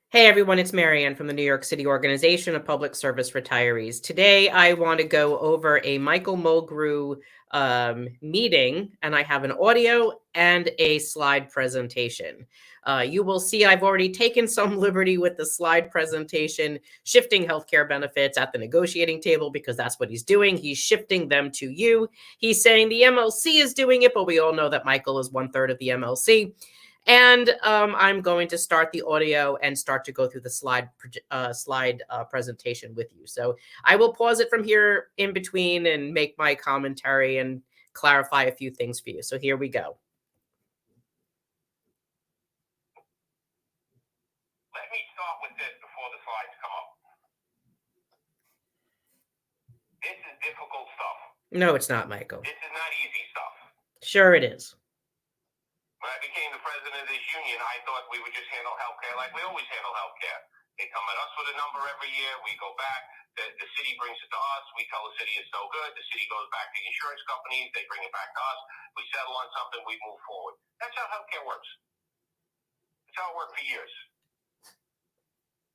Hey everyone, it's Marianne from the New York City Organization of Public Service Retirees. Today I want to go over a Michael Mulgrew meeting, and I have an audio and a slide presentation. You will see I've already taken some liberty with the slide presentation, shifting healthcare benefits at the negotiating table because that's what he's doing. He's shifting them to you. He's saying the MLC is doing it, but we all know that Michael is 1/3 of the MLC. And I'm going to start the audio and start to go through the slide presentation with you. So I will pause it from here in between and make my commentary and clarify a few things for you. So here we go. Let me start with this before the slides come up. This is difficult stuff. No, it's not, Michael. This is not easy stuff. Sure it is. When I became the president of this union, I thought we would just handle healthcare like we always handle healthcare. They come at us with a number every year. We go back. The city brings it to us. We tell the city it's so good. The city goes back to the insurance companies. They bring it back to us. We settle on something. We move forward. That's how healthcare works. That's how it worked for years.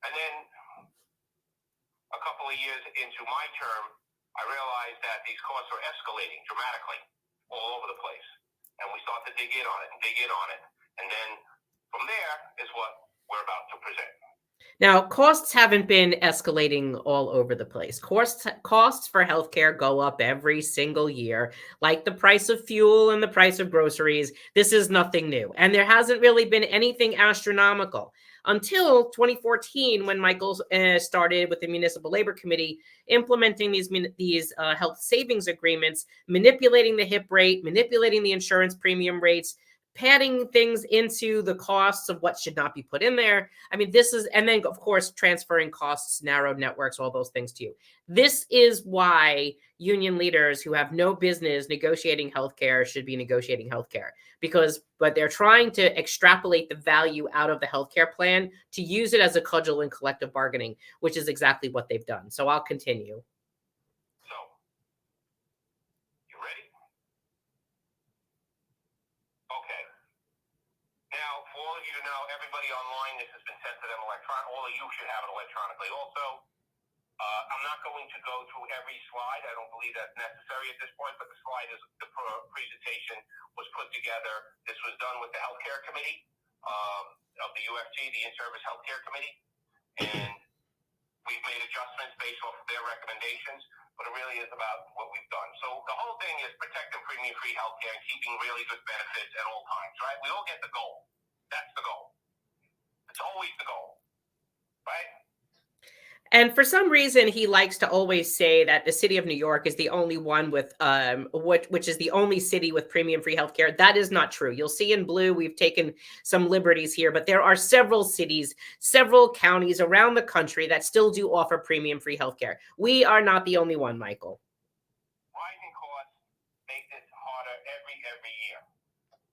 And then a couple of years into my term, I realized that these costs are escalating dramatically all over the place. And we start to dig in on it and dig in on it. And then from there is what we're about to present. Now, costs haven't been escalating all over the place. Costs for healthcare go up every single year, like the price of fuel and the price of groceries. This is nothing new. And there hasn't really been anything astronomical until 2014, when Michael started with the Municipal Labor Committee implementing these health savings agreements, manipulating the HIP rate, manipulating the insurance premium rates, padding things into the costs of what should not be put in there. I mean, this is, and then of course, transferring costs, narrowed networks, all those things to you. This is why union leaders who have no business negotiating healthcare should be negotiating healthcare, but they're trying to extrapolate the value out of the healthcare plan to use it as a cudgel in collective bargaining, which is exactly what they've done. So I'll continue. Everybody online, this has been sent to them electronically. All of you should have it electronically. Also, I'm not going to go through every slide. I don't believe that's necessary at this point, but the presentation was put together. This was done with the healthcare committee of the UFT, the In-Service Healthcare Committee, and we've made adjustments based off of their recommendations, but it really is about what we've done. So the whole thing is protecting premium-free healthcare and keeping really good benefits at all times, right? We all get the goal. That's the goal. It's always the goal, right? And for some reason, he likes to always say that the city of New York is the only one with, which is the only city with premium-free healthcare. That is not true. You'll see in blue, we've taken some liberties here, but there are several cities, several counties around the country that still do offer premium-free healthcare. We are not the only one, Michael. Rising costs make this harder every year.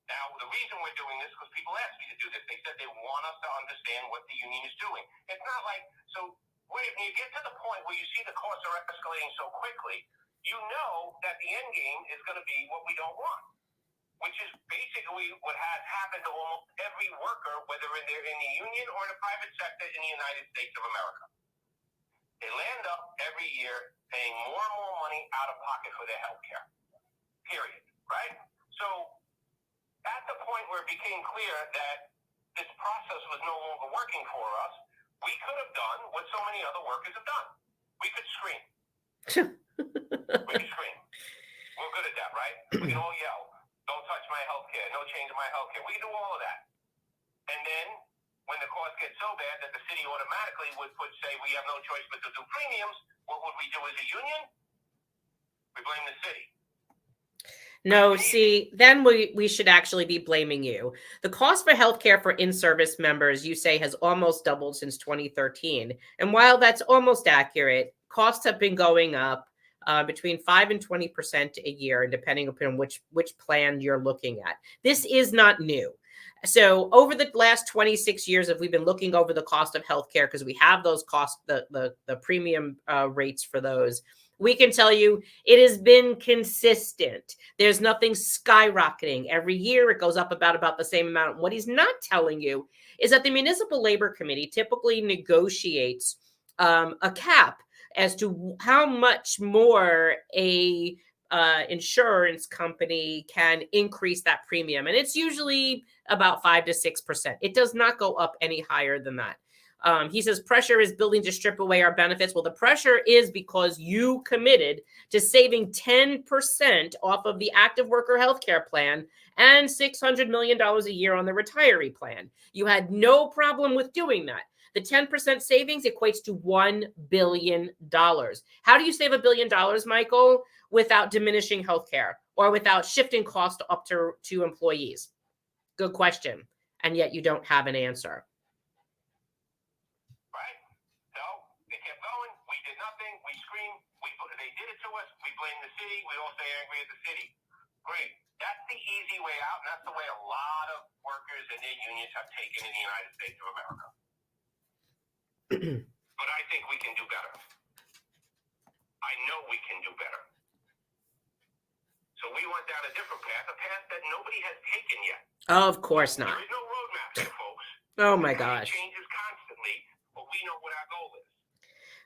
Now, the reason we're doing this, because people ask me to do this, they said they want us to understand what the union is doing. It's not like, so when you get to the point where you see the costs are escalating so quickly, you know that the end game is going to be what we don't want, which is basically what has happened to almost every worker, whether they're in the union or in the private sector in the United States of America. They land up every year paying more and more money out of pocket for their health care, period, right? So at the point where it became clear that this process was no longer working for us, we could have done what so many other workers have done. We could scream. We could scream. We're good at that, right? We can all yell, don't touch my health care, no change in my health care. We can do all of that. And then when the cost gets so bad that the city automatically would say we have no choice but to do premiums, what would we do as a union? We blame the city. No, see, then we should actually be blaming you. The cost for healthcare for in-service members, you say, has almost doubled since 2013. And while that's almost accurate, costs have been going up between 5 and 20% a year, depending upon which plan you're looking at. This is not new. So over the last 26 years, if we've been looking over the cost of healthcare, because we have those costs, the premium rates for those, we can tell you it has been consistent. There's nothing skyrocketing. Every year it goes up about the same amount. What he's not telling you is that the Municipal Labor Committee typically negotiates a cap as to how much more a insurance company can increase that premium. And it's usually about 5 to 6%. It does not go up any higher than that. He says pressure is building to strip away our benefits. Well, the pressure is because you committed to saving 10% off of the active worker health care plan and $600 million a year on the retiree plan. You had no problem with doing that. The 10% savings equates to $1 billion. How do you save $1 billion, Michael, without diminishing healthcare or without shifting cost up to employees? Good question. And yet you don't have an answer. Right? So they kept going. We did nothing. We screamed. They did it to us. We blame the city. We all stay angry at the city. Great. That's the easy way out, and that's the way a lot of workers and their unions have taken in the United States of America. But I think we can do better. I know we can do better. So we went down a different path, a path that nobody has taken yet. Oh, of course not. There is no roadmap here, folks. Oh, my gosh. It changes constantly, but we know what our goal is.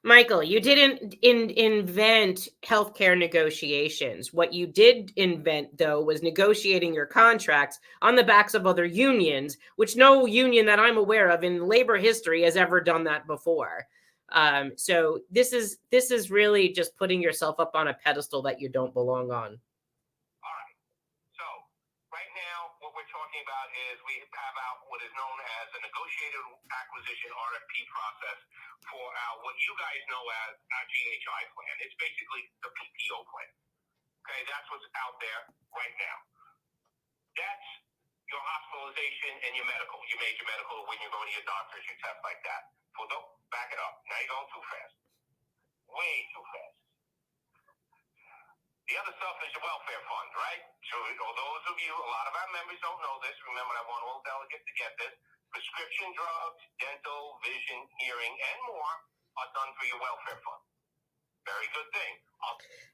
Michael, you didn't invent healthcare negotiations. What you did invent, though, was negotiating your contracts on the backs of other unions, which no union that I'm aware of in labor history has ever done that before. So this is really just putting yourself up on a pedestal that you don't belong on. All right. So right now, what we're talking about is we have out what is known as a negotiated acquisition RFP process for what you guys know as our GHI plan. It's basically the PPO plan. Okay, that's what's out there right now. That's your hospitalization and your medical, your major medical, when you're going to your doctors, your tests like that. Well, don't back it up. Now you're going too fast. Way too fast. The other stuff is your welfare fund, right? So those of you, a lot of our members don't know this. Remember, I want all delegates to get this. Prescription drugs, dental, vision, hearing, and more are done through your welfare fund. Very good thing.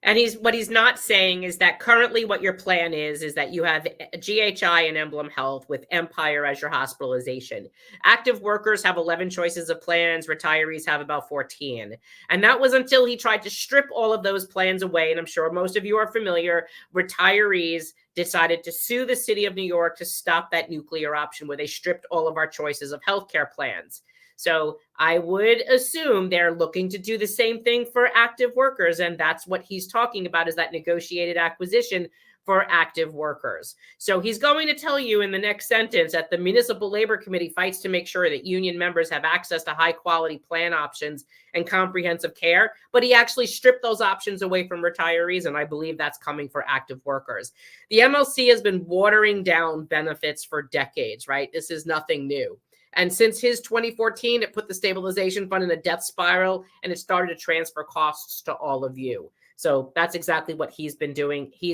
And what he's not saying is that currently what your plan is that you have GHI and Emblem Health with Empire as your hospitalization. Active workers have 11 choices of plans. Retirees have about 14. And that was until he tried to strip all of those plans away. And I'm sure most of you are familiar. Retirees decided to sue the city of New York to stop that nuclear option where they stripped all of our choices of healthcare plans. So I would assume they're looking to do the same thing for active workers. And that's what he's talking about, is that negotiated acquisition for active workers. So he's going to tell you in the next sentence that the Municipal Labor Committee fights to make sure that union members have access to high quality plan options and comprehensive care. But he actually stripped those options away from retirees. And I believe that's coming for active workers. The MLC has been watering down benefits for decades, right? This is nothing new. And since his 2014, it put the stabilization fund in a death spiral, and it started to transfer costs to all of you. So that's exactly what he's been doing. He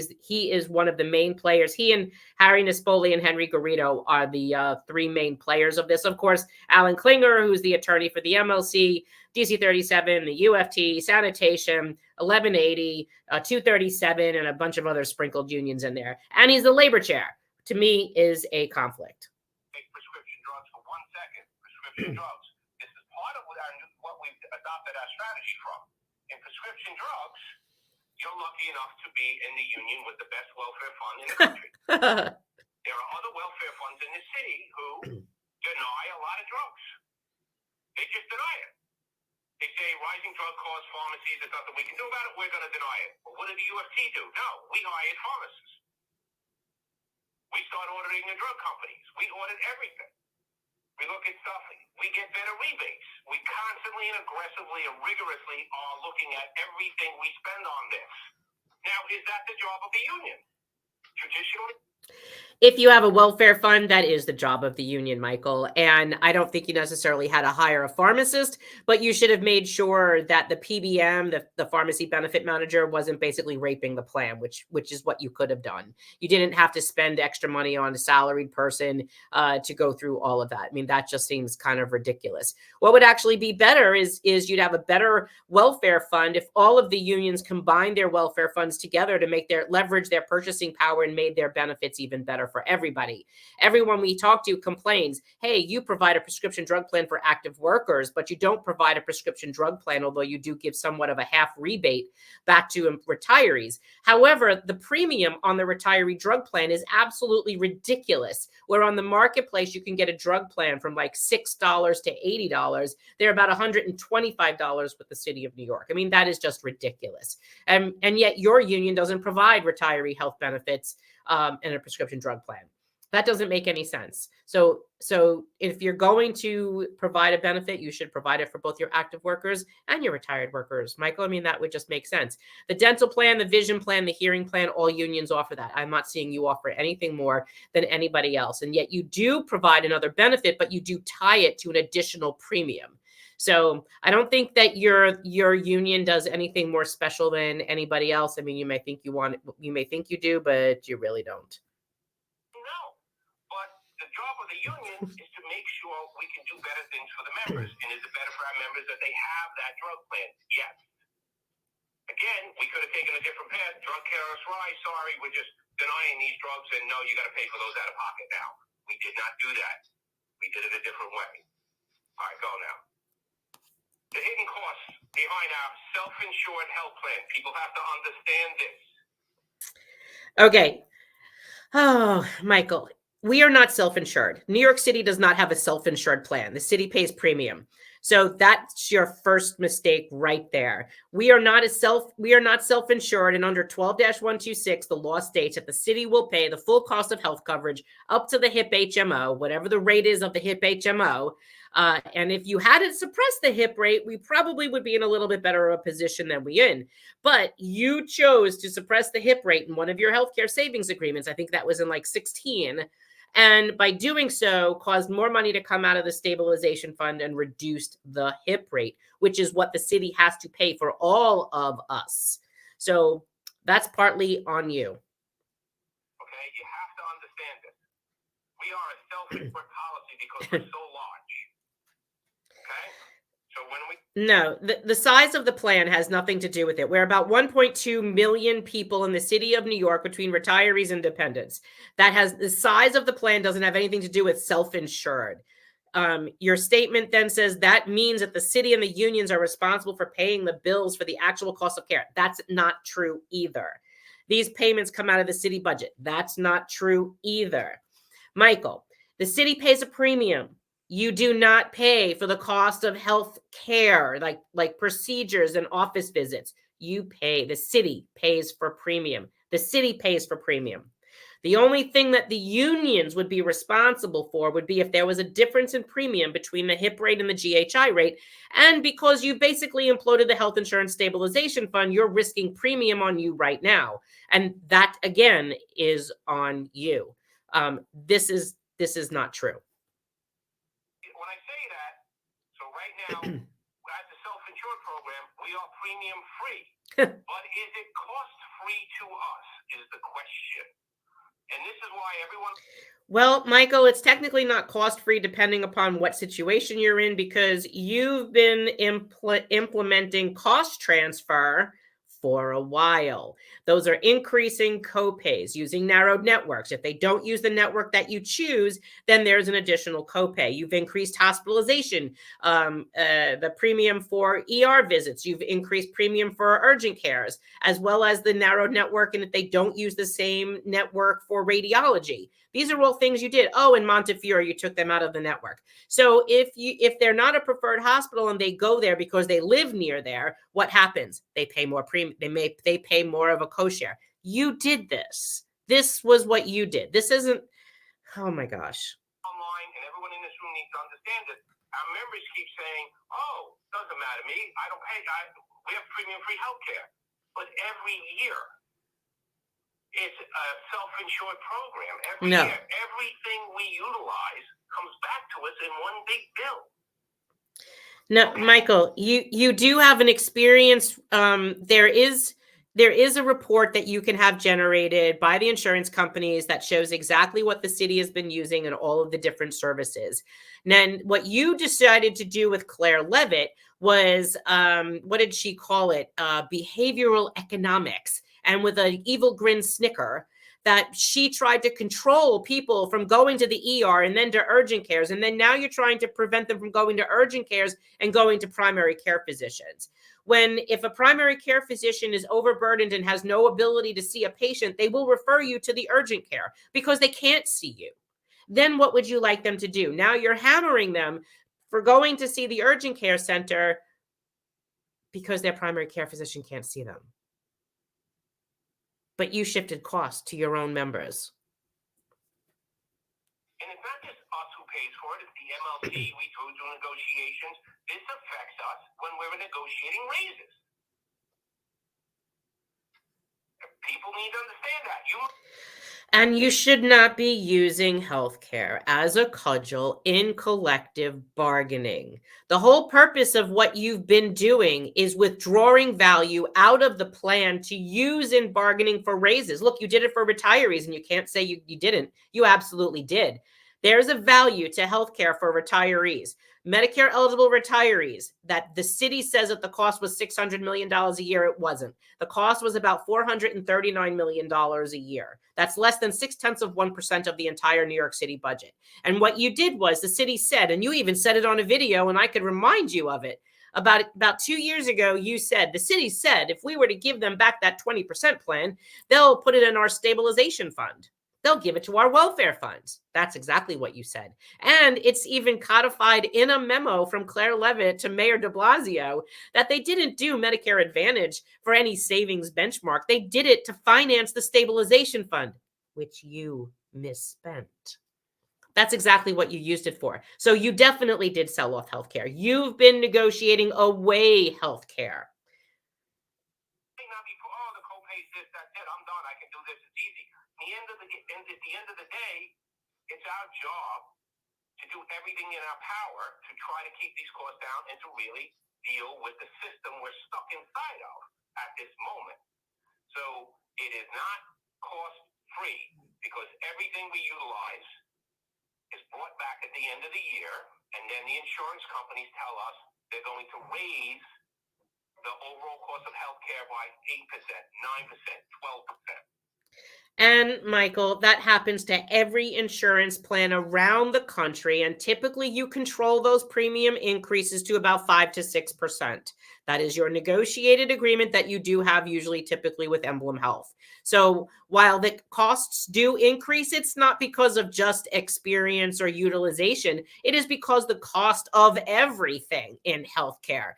is one of the main players. He and Harry Nespoli and Henry Garrido are the three main players of this. Of course, Alan Klinger, who's the attorney for the MLC, DC 37, the UFT, Sanitation, 1180, 237, and a bunch of other sprinkled unions in there. And he's the labor chair. To me, is a conflict. Drugs. This is part of what we've adopted our strategy from. In prescription drugs, you're lucky enough to be in the union with the best welfare fund in the country. There are other welfare funds in the city who deny a lot of drugs. They just deny it. They say rising drug costs, pharmacies, there's nothing we can do about it, we're going to deny it. Well, what did the UFT do? No, we hired pharmacists. We started auditing the drug companies. We audit everything. We look at stuff, we get better rebates. We constantly and aggressively and rigorously are looking at everything we spend on this. Now, is that the job of the union? Traditionally? If you have a welfare fund, that is the job of the union, Michael. And I don't think you necessarily had to hire a pharmacist, but you should have made sure that the PBM, the pharmacy benefit manager, wasn't basically raping the plan, which is what you could have done. You didn't have to spend extra money on a salaried person to go through all of that. I mean, that just seems kind of ridiculous. What would actually be better is you'd have a better welfare fund if all of the unions combined their welfare funds together to leverage their purchasing power and made their benefits even better better for everybody. Everyone we talk to complains, hey, you provide a prescription drug plan for active workers, but you don't provide a prescription drug plan, although you do give somewhat of a half rebate back to retirees. However, the premium on the retiree drug plan is absolutely ridiculous. Where on the marketplace, you can get a drug plan from like $6 to $80. They're about $125 with the city of New York. I mean, that is just ridiculous. And yet your union doesn't provide retiree health benefits and a prescription drug plan. That doesn't make any sense. So if you're going to provide a benefit, you should provide it for both your active workers and your retired workers, Michael. I mean, that would just make sense. The dental plan, the vision plan, the hearing plan, all unions offer that. I'm not seeing you offer anything more than anybody else. And yet you do provide another benefit, but you do tie it to an additional premium. So I don't think that your union does anything more special than anybody else. I mean, you may think you do, but you really don't. The job of the union is to make sure we can do better things for the members. And is it better for our members that they have that drug plan? Yes. Again, we could have taken a different path. Drug carriers, right? Sorry, we're just denying these drugs, and no, you got to pay for those out of pocket now. We did not do that. We did it a different way. All right, go now. The hidden costs behind our self-insured health plan. People have to understand this. Okay. Oh, Michael. We are not self-insured. New York City does not have a self-insured plan. The city pays premium. So that's your first mistake right there. We are not self-insured, and under 12-126, the law states that the city will pay the full cost of health coverage up to the HIP HMO, whatever the rate is of the HIP HMO. And if you hadn't suppressed the HIP rate, we probably would be in a little bit better of a position than we in. But you chose to suppress the HIP rate in one of your healthcare savings agreements. I think that was in like 16. And by doing so, caused more money to come out of the stabilization fund and reduced the HIP rate, which is what the city has to pay for all of us. So that's partly on you. Okay, you have to understand this. We are a self-insured policy because we're so large. Okay? So when we... No, the size of the plan has nothing to do with it. We're about 1.2 million people in the city of New York between retirees and dependents. The size of the plan doesn't have anything to do with self-insured. Your statement then says that means that the city and the unions are responsible for paying the bills for the actual cost of care. That's not true either. These payments come out of the city budget. That's not true either. Michael, the city pays a premium. You do not pay for the cost of health care, like procedures and office visits. You pay. The city pays for premium. The city pays for premium. The only thing that the unions would be responsible for would be if there was a difference in premium between the HIP rate and the GHI rate. And because you basically imploded the health insurance stabilization fund, you're risking premium on you right now. And that, again, is on you. This is not true. When I say that, so right now, as a self-insured program, we are premium free. But is it cost free to us is the question. And this is why everyone... Well, Michael, it's technically not cost free depending upon what situation you're in, because you've been implementing cost transfer for a while. Those are increasing copays using narrowed networks. If they don't use the network that you choose, then there's an additional copay. You've increased hospitalization, the premium for ER visits. You've increased premium for urgent cares, as well as the narrowed network. And if they don't use the same network for radiology, these are all things you did. Oh, in Montefiore, you took them out of the network. So if they're not a preferred hospital and they go there because they live near there, what happens? They pay more premium. They pay more of a co-share. You did this. This was what you did. This isn't. Oh my gosh. Online, and everyone in this room needs to understand it. Our members keep saying, "Oh, doesn't matter to me. I don't pay. We have premium-free healthcare." But every year, it's a self-insured program. Every year, everything we utilize comes back to us in one big bill. No, Michael, you do have an experience. There is a report that you can have generated by the insurance companies that shows exactly what the city has been using and all of the different services. And then what you decided to do with Claire Levitt was, what did she call it? Behavioral economics. And with an evil grin snicker, that she tried to control people from going to the ER and then to urgent cares. And then now you're trying to prevent them from going to urgent cares and going to primary care physicians. When if a primary care physician is overburdened and has no ability to see a patient, they will refer you to the urgent care because they can't see you. Then what would you like them to do? Now you're hammering them for going to see the urgent care center because their primary care physician can't see them. But you shifted costs to your own members. And it's not just us who pays for it, it's the MLC we through negotiations. This affects us when we're negotiating raises. People need to understand that. And you should not be using healthcare as a cudgel in collective bargaining. The whole purpose of what you've been doing is withdrawing value out of the plan to use in bargaining for raises. Look, you did it for retirees, and you can't say you didn't. You absolutely did. There's a value to healthcare for retirees. Medicare eligible retirees that the city says that the cost was $600 million a year. It wasn't. The cost was about $439 million a year. That's less than 0.6% of the entire New York City budget. And what you did was the city said, and you even said it on a video, and I could remind you of it. About 2 years ago, you said, the city said, if we were to give them back that 20% plan, they'll put it in our stabilization fund. They'll give it to our welfare funds. That's exactly what you said. And it's even codified in a memo from Claire Levitt to Mayor de Blasio that they didn't do Medicare Advantage for any savings benchmark. They did it to finance the stabilization fund, which you misspent. That's exactly what you used it for. So you definitely did sell off healthcare. You've been negotiating away healthcare. The copay's this, that's it. I'm done. I can do this. It's easy. At the end of the day, it's our job to do everything in our power to try to keep these costs down and to really deal with the system we're stuck inside of at this moment. So it is not cost-free because everything we utilize is brought back at the end of the year, and then the insurance companies tell us they're going to raise the overall cost of healthcare by 8%, 9%, 12%. And Michael, that happens to every insurance plan around the country. And typically you control those premium increases to about 5 to 6%. That is your negotiated agreement that you do have usually typically with Emblem Health. So while the costs do increase, it's not because of just experience or utilization. It is because the cost of everything in healthcare.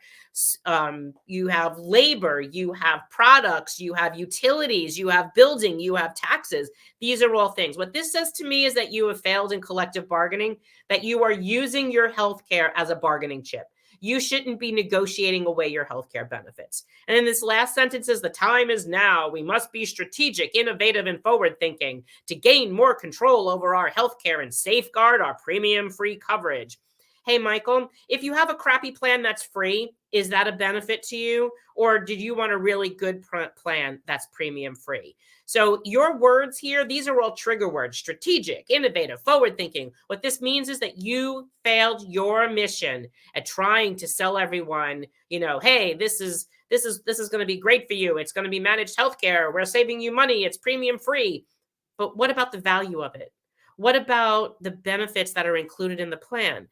You have labor, you have products, you have utilities, you have building, you have taxes. These are all things. What this says to me is that you have failed in collective bargaining, that you are using your healthcare as a bargaining chip. You shouldn't be negotiating away your healthcare benefits. And in this last sentence is the time is now. We must be strategic, innovative, and forward-thinking to gain more control over our healthcare and safeguard our premium-free coverage. Hey, Michael, if you have a crappy plan that's free, is that a benefit to you? Or did you want a really good plan that's premium free? So your words here, these are all trigger words: strategic, innovative, forward thinking. What this means is that you failed your mission at trying to sell everyone, hey, this is going to be great for you. It's going to be managed healthcare. We're saving you money. It's premium free. But what about the value of it? What about the benefits that are included in the plan?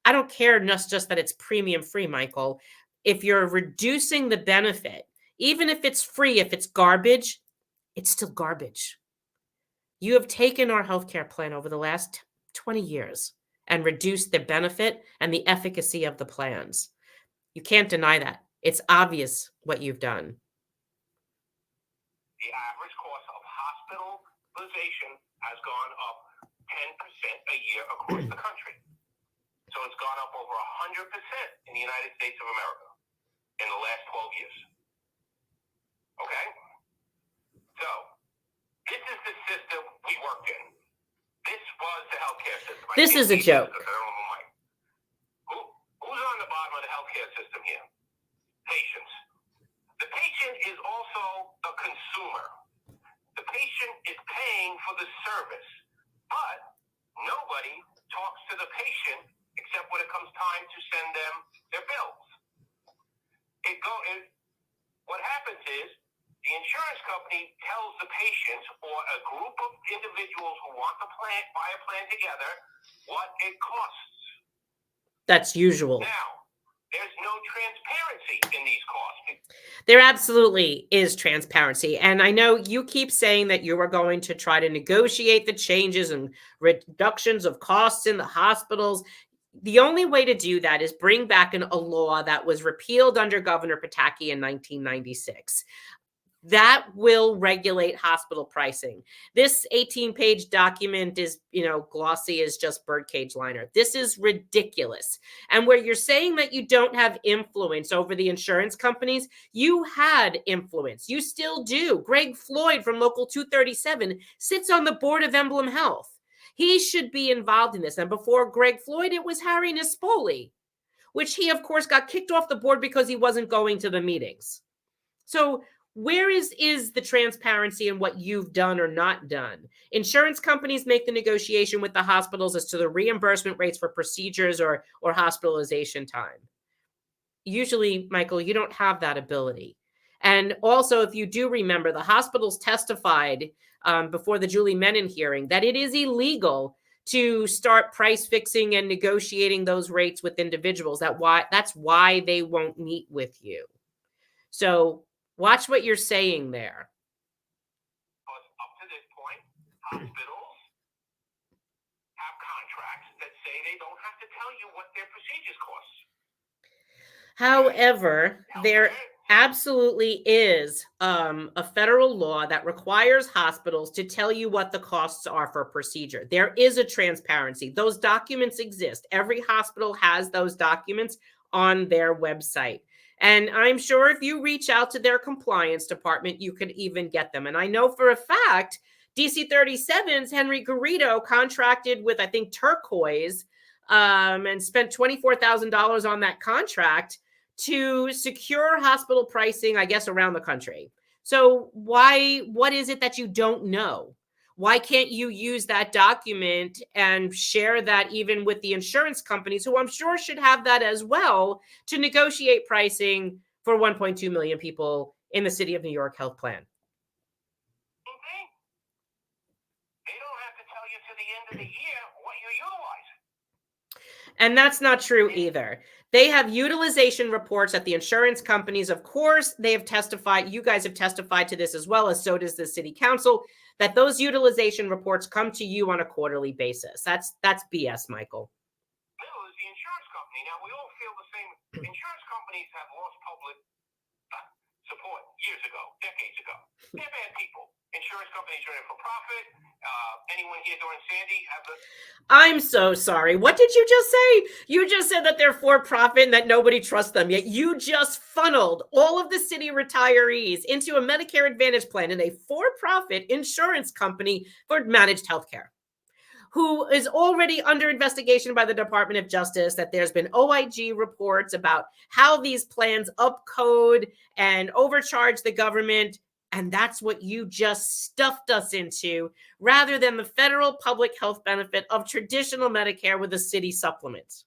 I don't care just that it's premium free, Michael. If you're reducing the benefit, even if it's free, if it's garbage, it's still garbage. You have taken our healthcare plan over the last 20 years and reduced the benefit and the efficacy of the plans. You can't deny that. It's obvious what you've done. The average cost of hospitalization has gone up 10% a year across the country. So it's gone up over 100% in the United States of America in the last 12 years. Okay? So, this is the system we worked in. This was the healthcare system. This is a joke. Who's on the bottom of the healthcare system here? Patients. The patient is also a consumer. The patient is paying for the service, but nobody talks to the patient except when it comes time to send them their bills. What happens is the insurance company tells the patients or a group of individuals who want to buy a plan together what it costs. That's usual. Now, there's no transparency in these costs. There absolutely is transparency. And I know you keep saying that you are going to try to negotiate the changes and reductions of costs in the hospitals. The only way to do that is bring back a law that was repealed under Governor Pataki in 1996. That will regulate hospital pricing. This 18-page document is, glossy as just birdcage liner. This is ridiculous. And where you're saying that you don't have influence over the insurance companies, you had influence. You still do. Greg Floyd from Local 237 sits on the board of Emblem Health. He should be involved in this. And before Greg Floyd, it was Harry Nispoli, which he, of course, got kicked off the board because he wasn't going to the meetings. So where is the transparency in what you've done or not done? Insurance companies make the negotiation with the hospitals as to the reimbursement rates for procedures or hospitalization time. Usually, Michael, you don't have that ability. And also, if you do remember, the hospitals testified before the Julie Menon hearing that it is illegal to start price fixing and negotiating those rates with individuals. That's why they won't meet with you. So watch what you're saying there. Because up to this point, hospitals have contracts that say they don't have to tell you what their procedures cost. However, there absolutely is a federal law that requires hospitals to tell you what the costs are for a procedure. There is a transparency. Those documents exist. Every hospital has those documents on their website. And I'm sure if you reach out to their compliance department, you could even get them. And I know for a fact, DC 37's Henry Garrido contracted with, I think, Turquoise and spent $24,000 on that contract to secure hospital pricing, I guess, around the country. So what is it that you don't know? Why can't you use that document and share that even with the insurance companies, who I'm sure should have that as well, to negotiate pricing for 1.2 million people in the City of New York health plan? Okay. They don't have to tell you to the end of the year what you're utilizing. And that's not true either. They have utilization reports at the insurance companies. Of course, they have testified. You guys have testified to this as well, as so does the city council, that those utilization reports come to you on a quarterly basis. That's BS, Michael. No, it's the insurance company. Now, we all feel the same. Insurance companies have lost public support years ago, decades ago. They're bad people. Insurance companies are in for profit. Anyone here during Sandy have the... I'm so sorry. What did you just say? You just said that they're for profit and that nobody trusts them. Yet you just funneled all of the city retirees into a Medicare Advantage plan in a for-profit insurance company for managed healthcare, who is already under investigation by the Department of Justice, that there's been OIG reports about how these plans upcode and overcharge the government. And that's what you just stuffed us into, rather than the federal public health benefit of traditional Medicare with a city supplement.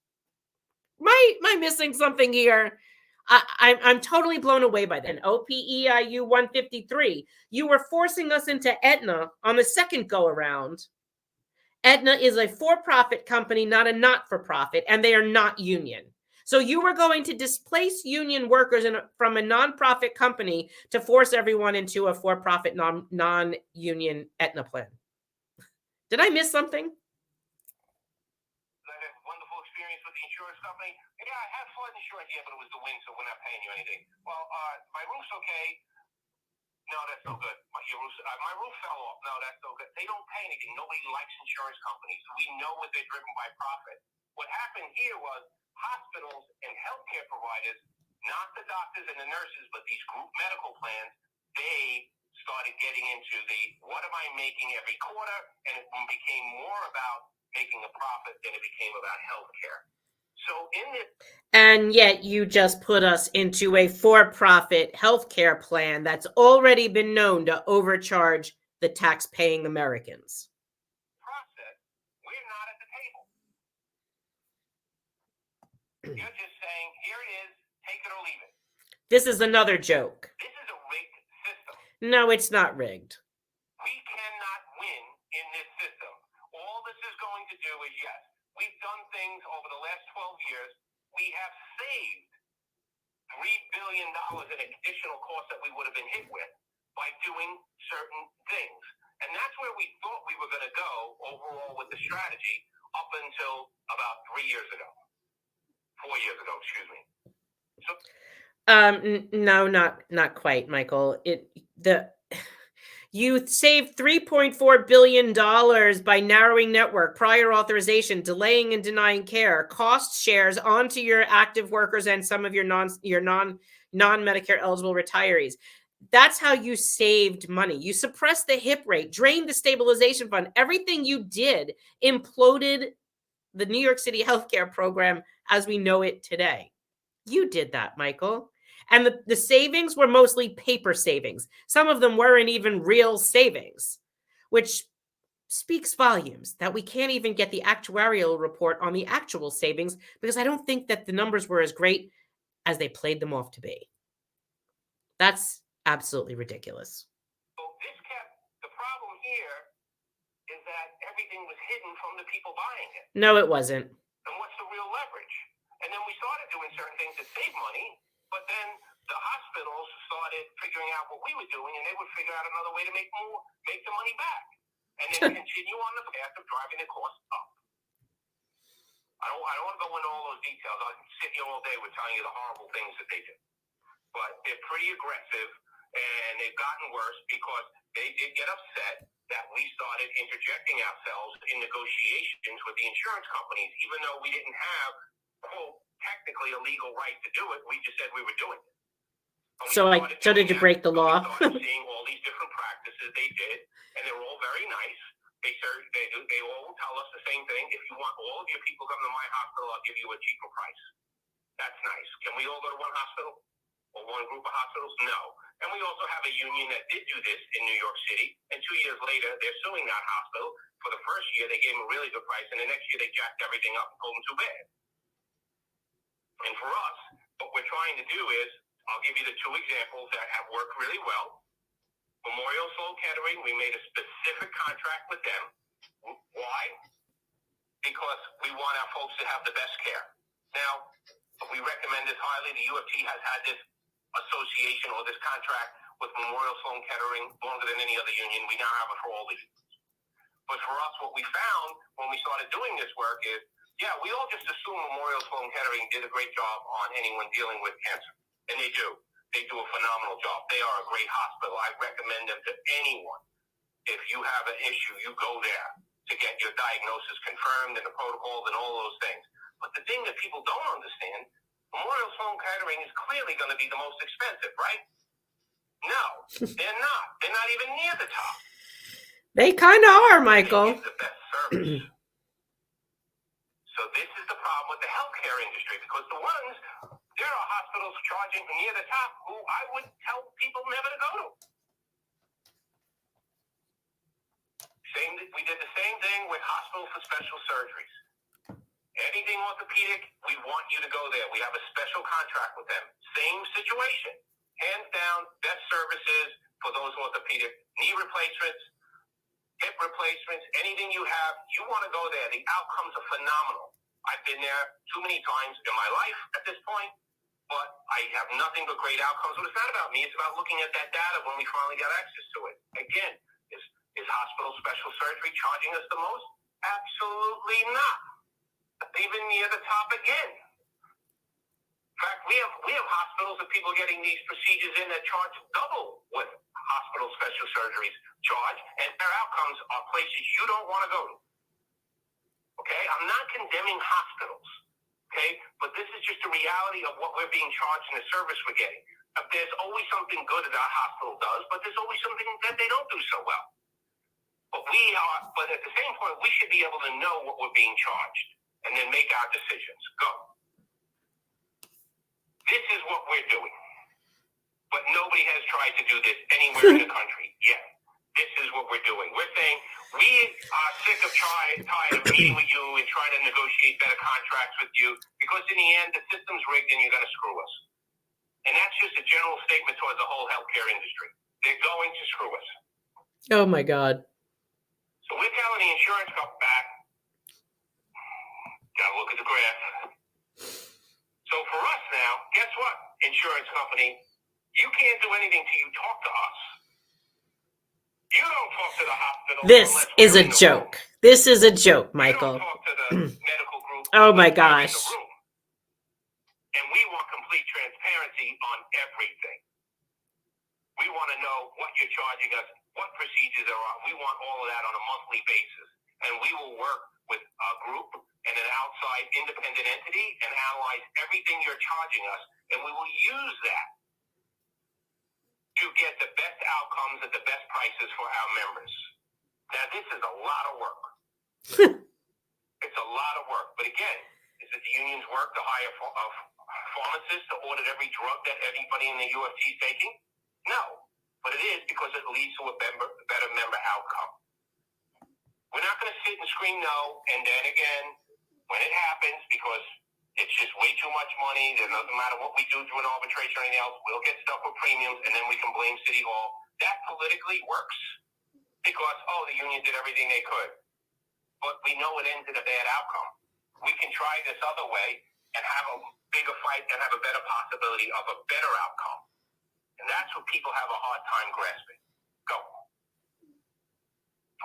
Am I missing something here? I'm totally blown away by that. OPEIU 153, you were forcing us into Aetna on the second go around. Aetna is a for-profit company, not a not-for-profit, and they are not union. So you were going to displace union workers from a nonprofit company to force everyone into a for-profit non-union Aetna plan. Did I miss something? I had a wonderful experience with the insurance company. Yeah, I had flood insurance, but it was the wind, so we're not paying you anything. Well, my roof's okay. No, that's no good. My roof fell off. No, that's no good. They don't pay anything. Nobody likes insurance companies. We know that they're driven by profit. What happened here was hospitals and healthcare providers, not the doctors and the nurses, but these group medical plans, they started getting into the what am I making every quarter, and it became more about making a profit than it became about healthcare. So and yet you just put us into a for-profit healthcare plan that's already been known to overcharge the tax-paying Americans. Process, we're not at the table. You're just saying, here it is, take it or leave it. This is another joke. This is a rigged system. No, it's not rigged. we have saved $3 billion in additional costs that we would have been hit with by doing certain things. And that's where we thought we were going to go overall with the strategy up until about 4 years ago, excuse me. So, no, not quite, Michael. You saved $3.4 billion by narrowing network, prior authorization, delaying and denying care, cost shares onto your active workers and some of your non-Medicare eligible retirees. That's how you saved money. You suppressed the HIP rate, drained the stabilization fund. Everything you did imploded the New York City healthcare program as we know it today. You did that, Michael. And the savings were mostly paper savings. Some of them weren't even real savings, which speaks volumes that we can't even get the actuarial report on the actual savings because I don't think that the numbers were as great as they played them off to be. That's absolutely ridiculous. So the problem here is that everything was hidden from the people buying it. No, it wasn't. And what's the real leverage? And then we started doing certain things that save money, but then the hospitals started figuring out what we were doing, and they would figure out another way to make the money back, and then continue on the path of driving the costs up. I don't want to go into all those details. I can sit here all day with telling you the horrible things that they did. But they're pretty aggressive, and they've gotten worse because they did get upset that we started interjecting ourselves in negotiations with the insurance companies, even though we didn't have, quote, technically a legal right to do it. We just said we were doing it. So did you break the law? We started seeing all these different practices they did, and they're all very nice. They all tell us the same thing. If you want all of your people come to my hospital, I'll give you a cheaper price. That's nice. Can we all go to one hospital or one group of hospitals? No. And we also have a union that did do this in New York City, and 2 years later, they're suing that hospital. For the first year, they gave them a really good price, and the next year, they jacked everything up and told them too bad. And for us, what we're trying to do is, I'll give you the two examples that have worked really well. Memorial Sloan Kettering, we made a specific contract with them. Why? Because we want our folks to have the best care. Now, we recommend this highly. The UFT has had this association or this contract with Memorial Sloan Kettering longer than any other union. We now have it for all the unions. But for us, what we found when we started doing this work is, yeah, we all just assume Memorial Sloan Kettering did a great job on anyone dealing with cancer. And they do. They do a phenomenal job. They are a great hospital. I recommend them to anyone. If you have an issue, you go there to get your diagnosis confirmed and the protocols and all those things. But the thing that people don't understand, Memorial Sloan Kettering is clearly going to be the most expensive, right? No, they're not. They're not even near the top. They kind of are, Michael. They give the best service. So this is the problem with the healthcare industry, because there are hospitals charging near the top who I would tell people never to go to. We did the same thing with hospitals for special surgeries. Anything orthopedic, we want you to go there. We have a special contract with them. Same situation. Hands down, best services for those orthopedic knee replacements, hip replacements, anything you have, you want to go there. The outcomes are phenomenal. I've been there too many times in my life at this point, but I have nothing but great outcomes. But it's not about me. It's about looking at that data when we finally got access to it. Again, is hospital special surgery charging us the most? Absolutely not. Even near the top again. In fact, we have hospitals that people getting these procedures in that charge double what hospital special surgeries charge, and their outcomes are places you don't want to go to. Okay? I'm not condemning hospitals. Okay? But this is just a reality of what we're being charged and the service we're getting. There's always something good that our hospital does, but there's always something that they don't do so well. But at the same point, we should be able to know what we're being charged and then make our decisions. Go. This is what we're doing. But nobody has tried to do this anywhere in the country yet. This is what we're doing. We're saying we are sick of tired of meeting with you and trying to negotiate better contracts with you, because in the end, the system's rigged and you're going to screw us. And that's just a general statement towards the whole healthcare industry. They're going to screw us. Oh, my God. So we're telling the insurance company back, got to look at the graph. insurance company, you can't do anything till you talk to us. You don't talk to the hospital. This is a joke. This is a joke, Michael. You don't talk to the medical group. Oh my gosh. In the room. And we want complete transparency on everything. We want to know what you're charging us, what procedures are on. We want all of that on a monthly basis. And we will work with a group and an outside independent entity and analyze everything you're charging us. And we will use that to get the best outcomes at the best prices for our members. Now, this is a lot of work. It's a lot of work. But again, is it the union's work to hire pharmacists to audit every drug that everybody in the UFT is taking? No. But it is because it leads to a better member outcome. We're not going to sit and scream no, and then again, when it happens, because it's just way too much money, it doesn't matter what we do through an arbitration or anything else, we'll get stuck with premiums, and then we can blame City Hall. That politically works. Because, the union did everything they could. But we know it ends in a bad outcome. We can try this other way and have a bigger fight and have a better possibility of a better outcome. And that's what people have a hard time grasping. Go.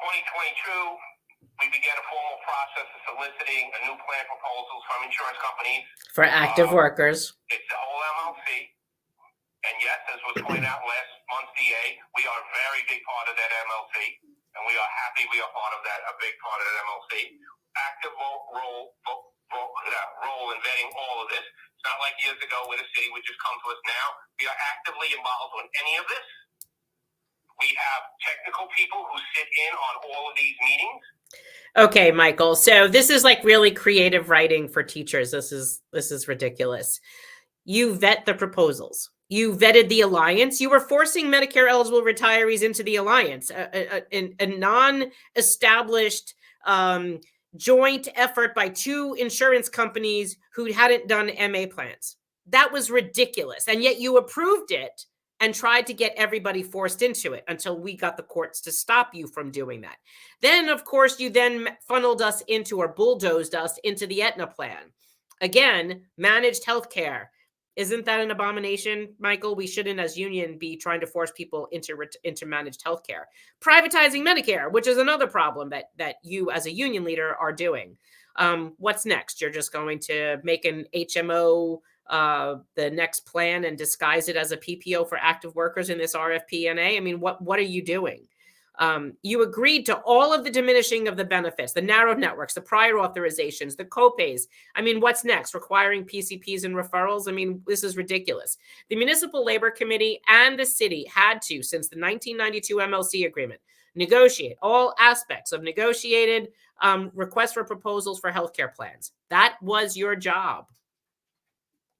2022, we began a formal process of soliciting a new plan proposals from insurance companies. For active workers. It's the whole MLC. And yes, as was pointed out last month's DA, we are a very big part of that MLC. And we are happy we are part of that, a big part of that MLC. Active role in vetting all of this. It's not like years ago where the city would just come to us now. We are actively involved in any of this. We have technical people who sit in on all of these meetings. Okay, Michael. So this is like really creative writing for teachers. This is ridiculous. You vet the proposals. You vetted the alliance. You were forcing Medicare eligible retirees into the alliance, a non-established joint effort by two insurance companies who hadn't done MA plans. That was ridiculous. And yet you approved it and tried to get everybody forced into it until we got the courts to stop you from doing that. Then, of course, you then funneled us into or bulldozed us into the Aetna plan. Again, managed healthcare. Isn't that an abomination, Michael? We shouldn't, as union, be trying to force people into managed healthcare. Privatizing Medicare, which is another problem that you, as a union leader, are doing. What's next? You're just going to make an HMO the next plan and disguise it as a PPO for active workers in this RFP&A? I mean, what are you doing? You agreed to all of the diminishing of the benefits, the narrowed networks, the prior authorizations, the copays. I mean, what's next? Requiring PCPs and referrals? I mean, this is ridiculous. The Municipal Labor Committee and the city had to, since the 1992 MLC agreement, negotiate all aspects of negotiated requests for proposals for healthcare plans. That was your job.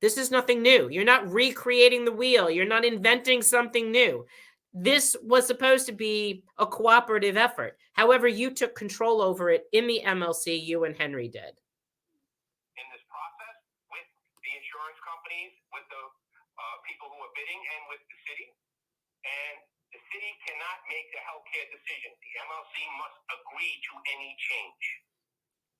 This is nothing new. You're not recreating the wheel. You're not inventing something new. This was supposed to be a cooperative effort. However, you took control over it in the MLC, you and Henry did. In this process, with the insurance companies, with the people who are bidding, and with the city. And the city cannot make the healthcare decision. The MLC must agree to any change.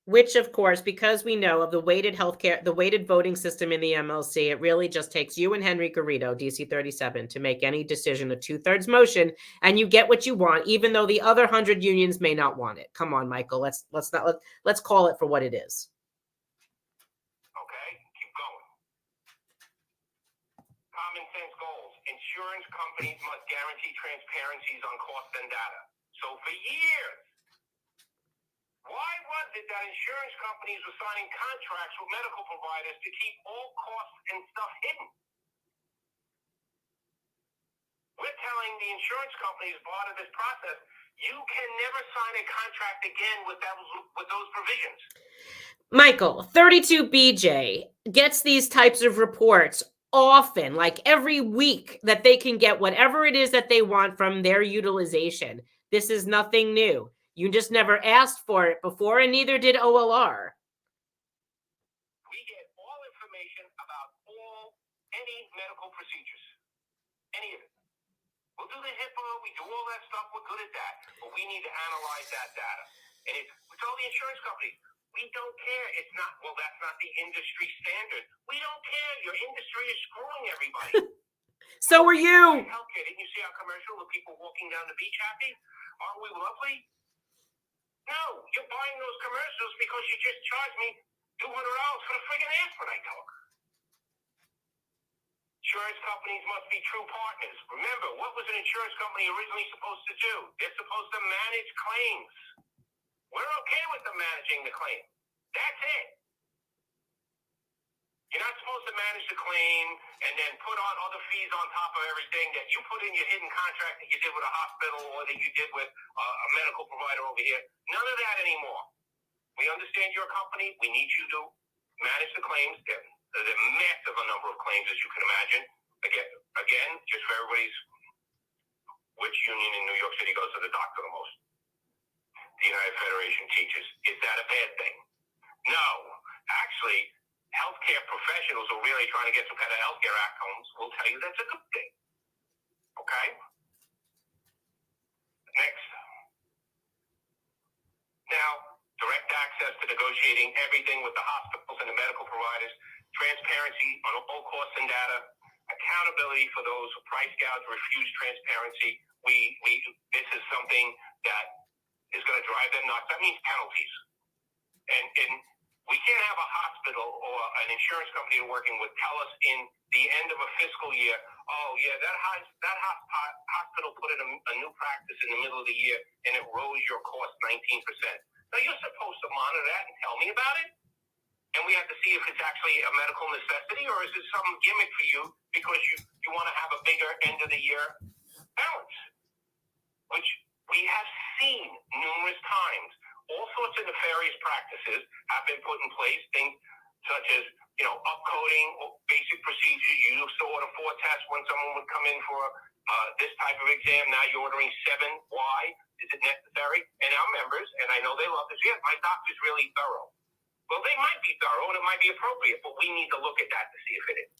Which, of course, because we know of the weighted healthcare, the weighted voting system in the MLC, it really just takes you and Henry Garrido, DC 37, to make any decision, a 2/3 motion, and you get what you want, even though the other 100 unions may not want it. Come on, Michael, let's call it for what it is. Okay, keep going. Common sense goals. Insurance companies must guarantee transparencies on cost and data. So for years, why was it that insurance companies were signing contracts with medical providers to keep all costs and stuff hidden? We're telling the insurance companies part of this process, you can never sign a contract again with those provisions. Michael, 32BJ gets these types of reports often, like every week, that they can get whatever it is that they want from their utilization. This is nothing new. You just never asked for it before, and neither did OLR. We get all information about any medical procedures. Any of it. We'll do the HIPAA, we do all that stuff, we're good at that. But we need to analyze that data. And we tell the insurance companies, we We don't care. It's not, well, that's not the industry standard. We don't care. Your industry is screwing everybody. So are you. Healthcare. Didn't you see our commercial with people walking down the beach happy? Aren't we lovely? No, you're buying those commercials because you just charged me $200 for the friggin' aspirin I took. Insurance companies must be true partners. Remember, what was an insurance company originally supposed to do? They're supposed to manage claims. We're okay with them managing the claim. That's it. You're not supposed to manage the claim and then put on other fees on top of everything that you put in your hidden contract that you did with a hospital or that you did with a medical provider over here. None of that anymore. We understand you're a company. We need you to manage the claims. There's a massive number of claims, as you can imagine. Again, just for everybody's, which union in New York City goes to the doctor the most? The United Federation teaches. Is that a bad thing? No. Actually, healthcare professionals who are really trying to get some kind of healthcare outcomes will tell you that's a good thing. Okay? Next. Now, direct access to negotiating everything with the hospitals and the medical providers, transparency on all costs and data, accountability for those who price gouge, refuse transparency. This is something that is going to drive them nuts. That means penalties. And we can't have a hospital or an insurance company we're working with tell us in the end of a fiscal year, oh, yeah, that hospital put in a new practice in the middle of the year and it rose your cost 19%. Now, you're supposed to monitor that and tell me about it. And we have to see if it's actually a medical necessity or is it some gimmick for you because you want to have a bigger end of the year balance, which we have seen numerous times. All sorts of nefarious practices have been put in place, things such as, upcoding or basic procedures. You used to order 4 tests when someone would come in for this type of exam. Now you're ordering 7. Why? Is it necessary? And our members, and I know they love this, yes, my doctor's really thorough. Well, they might be thorough and it might be appropriate, but we need to look at that to see if it is.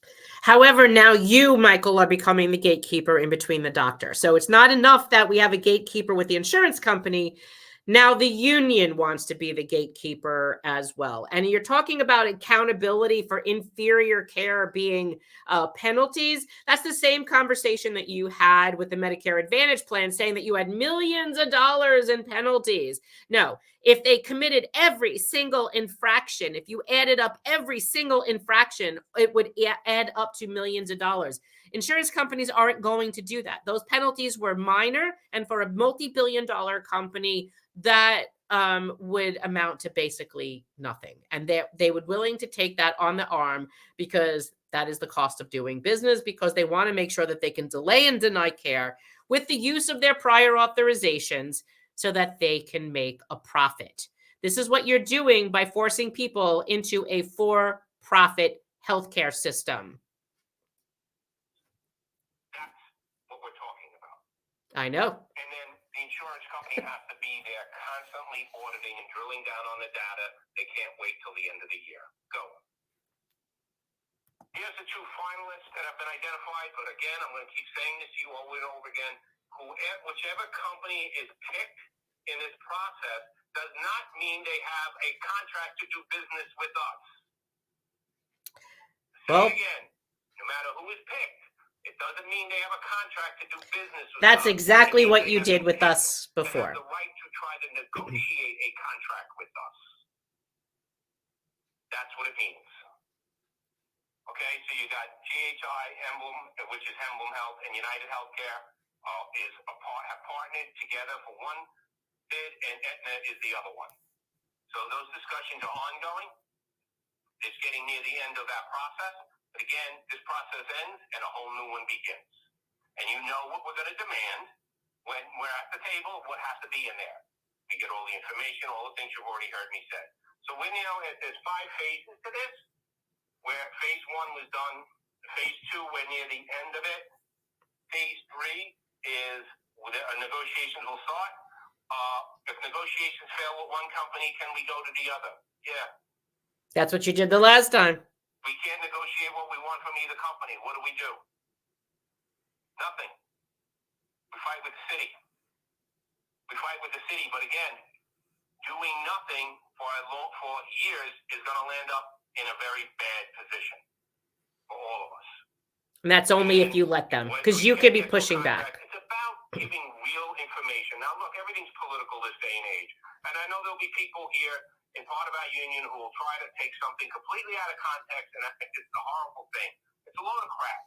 However, now you, Michael, are becoming the gatekeeper in between the doctor. So it's not enough that we have a gatekeeper with the insurance company. Now the union wants to be the gatekeeper as well. And you're talking about accountability for inferior care being penalties. That's the same conversation that you had with the Medicare Advantage plan, saying that you had millions of dollars in penalties. No, if they committed every single infraction, if you added up every single infraction, it would add up to millions of dollars. Insurance companies aren't going to do that. Those penalties were minor, and for a multi-billion-dollar company, that would amount to basically nothing. And they would willing to take that on the arm because that is the cost of doing business, because they want to make sure that they can delay and deny care with the use of their prior authorizations so that they can make a profit. This is what you're doing by forcing people into a for-profit healthcare system. That's what we're talking about. I know. And then the insurance company has to be there constantly auditing and drilling down on the data. They can't wait till the end of the year. Go. Here's the 2 finalists that have been identified, but again, I'm going to keep saying this to you over and over again. Whichever company is picked in this process does not mean they have a contract to do business with us. Well, again, no matter who is picked, it doesn't mean they have a contract to do business with us. That's exactly what you did with us before. They have the right to try to negotiate a contract with us. That's what it means. Okay, so you got GHI, Emblem, which is Emblem Health, and United Healthcare have partnered together for one bid, and Aetna is the other one. So those discussions are ongoing. It's getting near the end of that process. But again, this process ends and a whole new one begins. And you know what we're going to demand when we're at the table, what has to be in there. We get all the information, all the things you've already heard me say. So we know there's 5 phases to this, where phase 1 was done. Phase 2, we're near the end of it. Phase 3 is negotiations will start. If negotiations fail with one company, can we go to the other? Yeah. That's what you did the last time. We can't negotiate what we want from either company. What do? Nothing. We fight with the city. But again, doing nothing for years is going to land up in a very bad position for all of us. And that's only if you let them, because you could be pushing back. It's about giving real information. Now, look, everything's political this day and age. And I know there'll be people here in part of our union who will try to take something completely out of context, and I think it's a horrible thing. It's a load of crap.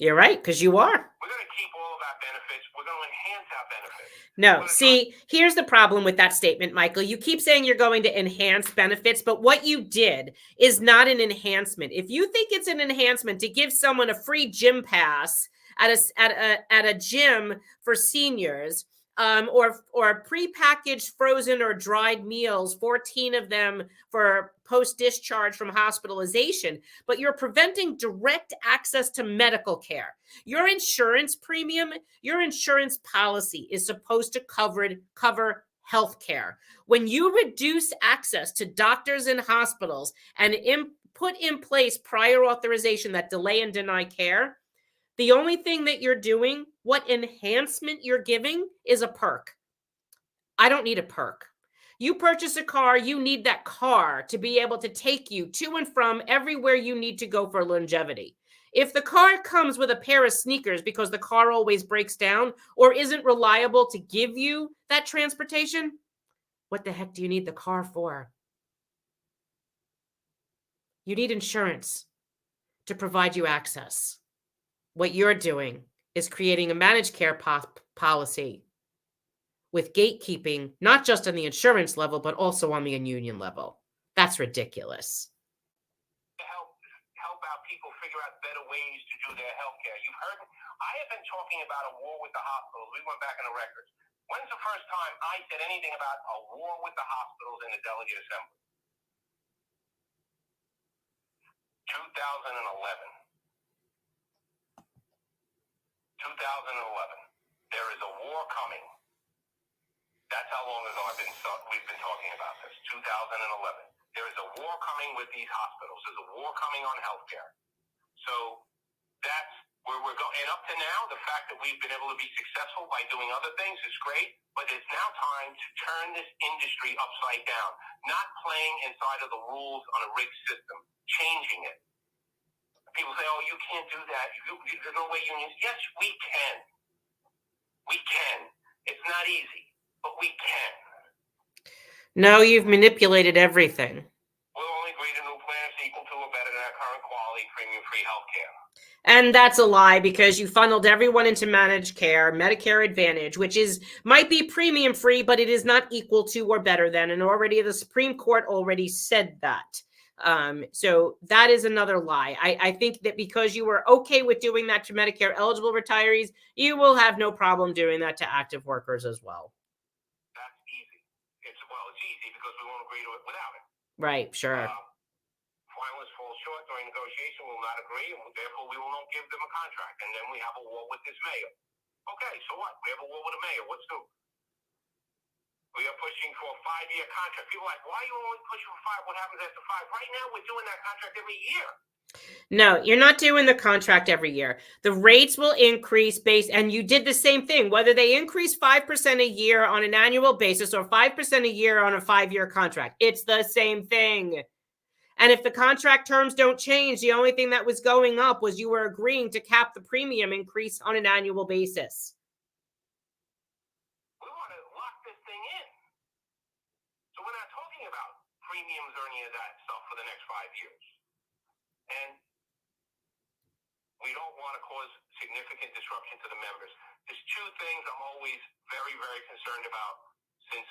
You're right, because you are. We're going to keep all of our benefits. We're going to enhance our benefits. No, see, here's the problem with that statement, Michael. You keep saying you're going to enhance benefits, but what you did is not an enhancement. If you think it's an enhancement to give someone a free gym pass at a gym for seniors, or prepackaged frozen or dried meals, 14 of them for post-discharge from hospitalization, but you're preventing direct access to medical care. Your insurance premium, your insurance policy is supposed to cover health care. When you reduce access to doctors and hospitals and put in place prior authorization that delay and deny care, the only thing that you're doing, what enhancement you're giving, is a perk. I don't need a perk. You purchase a car, you need that car to be able to take you to and from everywhere you need to go for longevity. If the car comes with a pair of sneakers because the car always breaks down or isn't reliable to give you that transportation, what the heck do you need the car for? You need insurance to provide you access. What you're doing is creating a managed care policy with gatekeeping, not just on the insurance level, but also on the union level. That's ridiculous. To help out people figure out better ways to do their health care. You've heard, I have been talking about a war with the hospitals. We went back in the records. When's the first time I said anything about a war with the hospitals in the delegate assembly? 2011. 2011. There is a war coming. That's how long ago we've been talking about this. 2011. There is a war coming with these hospitals. There's a war coming on healthcare. So that's where we're going. And up to now, the fact that we've been able to be successful by doing other things is great. But it's now time to turn this industry upside down. Not playing inside of the rules on a rigged system. Changing it. People say, oh, you can't do that. There's no way unions. Yes, we can. We can. It's not easy, but we can. No, you've manipulated everything. We'll only agree to new plans equal to or better than our current quality premium-free health care. And that's a lie, because you funneled everyone into managed care, Medicare Advantage, which might be premium free, but it is not equal to or better than. And already the Supreme Court already said that. So that is another lie. I think that because you were okay with doing that to Medicare eligible retirees, you will have no problem doing that to active workers as well. That's easy. It's easy because we won't agree to it without it. Right, sure. Finalists fall short during negotiation, will not agree, and therefore we will not give them a contract. And then we have a war with this mayor. Okay, so what? We have a war with a mayor. What's new? We are pushing for a 5-year contract. People are like, why are you only pushing for 5? What happens after 5? Right now, we're doing that contract every year. No, you're not doing the contract every year. The rates will increase and you did the same thing, whether they increase 5% a year on an annual basis or 5% a year on a 5-year contract. It's the same thing. And if the contract terms don't change, the only thing that was going up was you were agreeing to cap the premium increase on an annual basis. We want to lock this thing in. So we're not talking about premiums or any of that stuff for the next 5 years. And we don't want to cause significant disruption to the members. There's two things I'm always very, very concerned about since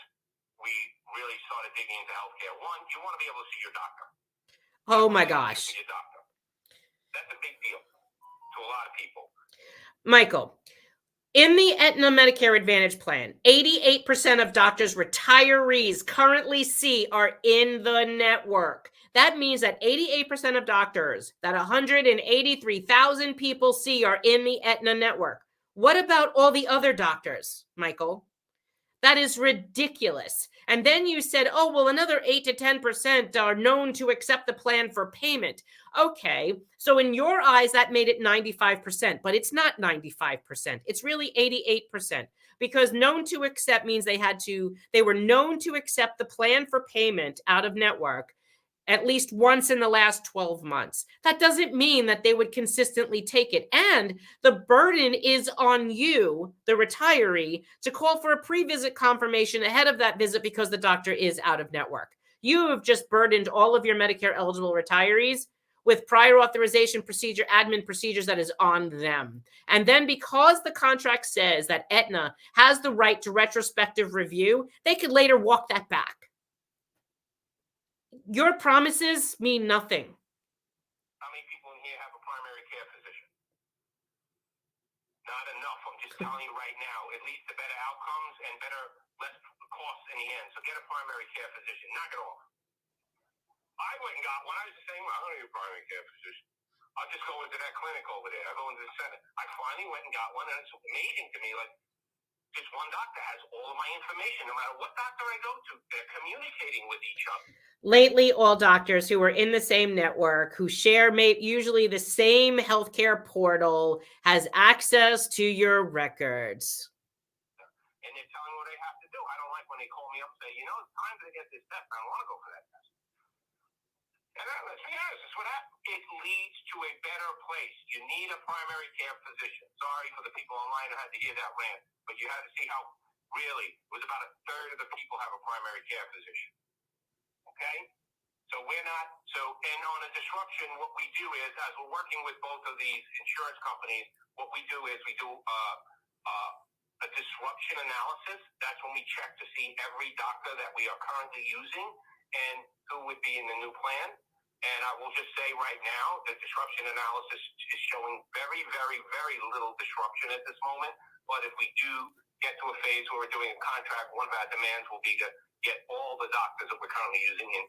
we really started digging into healthcare. One, you want to be able to see your doctor. Oh my gosh. Your doctor. That's a big deal to a lot of people. Michael, in the Aetna Medicare Advantage plan, 88% of doctors retirees currently see are in the network. That means that 88% of doctors that 183,000 people see are in the Aetna network. What about all the other doctors, Michael? That is ridiculous. And then you said, oh, well, another 8 to 10% are known to accept the plan for payment. Okay, so in your eyes, that made it 95%, but it's not 95%. It's really 88%, because known to accept means they were known to accept the plan for payment out of network at least once in the last 12 months. That doesn't mean that they would consistently take it. And the burden is on you, the retiree, to call for a pre-visit confirmation ahead of that visit because the doctor is out of network. You have just burdened all of your Medicare eligible retirees with prior authorization procedure, admin procedures that is on them. And then because the contract says that Aetna has the right to retrospective review, they could later walk that back. Your promises mean nothing. How many people in here have a primary care physician? Not enough. I'm just telling you right now, at least the better outcomes and less costs in the end. So get a primary care physician. Knock it off. I went and got one. I was just saying, well, I don't need a primary care physician. I'll just go into that clinic over there. I go into the center. I finally went and got one, and it's amazing to me. Like, this one doctor has all of my information. No matter what doctor I go to, they're communicating with each other. Lately, all doctors who are in the same network, who share usually the same healthcare portal, has access to your records. And they're telling me what I have to do. I don't like when they call me up and say, you know, it's time to get this test. I don't want to go for that test. And let's be honest, this is what happens. It leads to a better place. You need a primary care physician. Sorry for the people online who had to hear that rant, but you had to see how really it was about a third of the people have a primary care physician. Okay? So and on a disruption, what we do is, as we're working with both of these insurance companies, what we do is we do a disruption analysis. That's when we check to see every doctor that we are currently using and who would be in the new plan. And I will just say right now that disruption analysis is showing very, very, very little disruption at this moment. But if we do get to a phase where we're doing a contract, one of our demands will be to get all the doctors that we're currently using in.